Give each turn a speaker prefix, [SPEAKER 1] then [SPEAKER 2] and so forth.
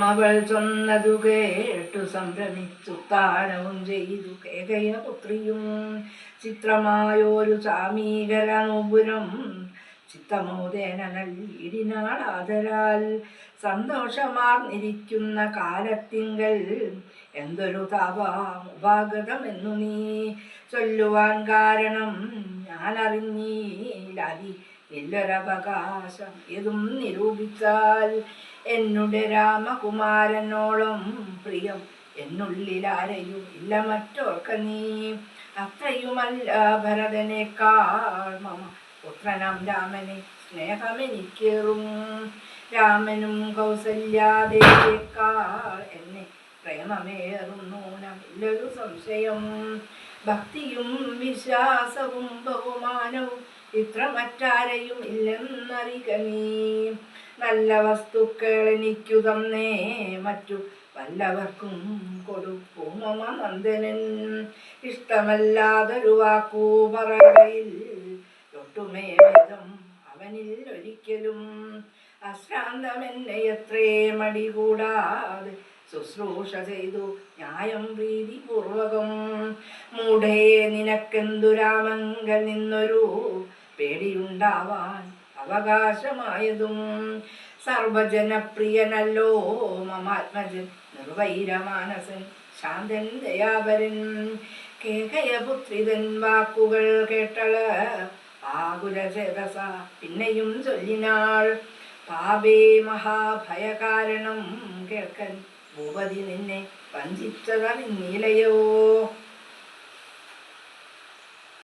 [SPEAKER 1] അവൾ ചൊന്നതു കേട്ടു സംഭ്രമിച്ചു താനവും ചെയ്തു കേകയപുത്രിയും ചിത്രമായൊരു ചാമീകരനുപുരം ചിത്തമോദേന നൽകിയിടിനാൾ ആദരാൽ സന്തോഷമാർന്നിരിക്കുന്ന കാലത്തിങ്കൽ എന്തൊരു താപാമുപാഗതമെന്നു നീ ചൊല്ലുവാൻ കാരണം ഞാനറിഞ്ഞീലാതി ഇല്ലൊരവകാശം ഏതും നിരൂപിച്ചാൽ എന്നുടെ രാമകുമാരനോളം പ്രിയം എന്നുള്ളിലാരെയും ഇല്ല മറ്റോർക്ക നീ അത്രയുമല്ല ഭരതനേക്കാൾ മമ പുത്രനാം രാമനെ സ്നേഹമെനിക്കേറും രാമനും കൗസല്യാദേവിയേക്കാൾ എന്നെ പ്രേമമേറും നൂനമില്ലൊരു സംശയം ഭക്തിയും വിശ്വാസവും ബഹുമാനവും ഇത്ര മറ്റാരെയും ഇല്ലെന്നറിക നീ നല്ല വസ്തുക്കൾ എനിക്കു തന്നേ മറ്റു വല്ലവർക്കും കൊടുക്കും മമ നന്ദനൻ ഇഷ്ടമല്ലാതൊരു വാക്കൂ പറകയിൽ ഒട്ടുമേ വേദം അവനിൽ ഒരിക്കലും അശ്രാന്തമെന്നെ എത്രേ മടി കൂടാതെ ശുശ്രൂഷ ചെയ്തു ന്യായം പ്രീതിപൂർവകം മൂഢേ നിനക്കെന്തു രാമങ്കൽ നിന്നൊരു പേടിയുണ്ടാവാൻ അവകാശമായതും സർവജനപ്രിയനല്ലോ മമാത്മജൻ നിർവൈരമാനസൻ ശാന്തൻ ദയാപരൻ കേകയപുത്രിതൻ വാക്കുകൾ കേട്ടള ആകുലചേതസ പിന്നെയും ചൊല്ലിനാൾ പാപേ മഹാഭയകാരണം കേൾക്കൻ ഭൂപതി നിന്നെ വഞ്ചിച്ചതറിഞ്ഞില്ലയോ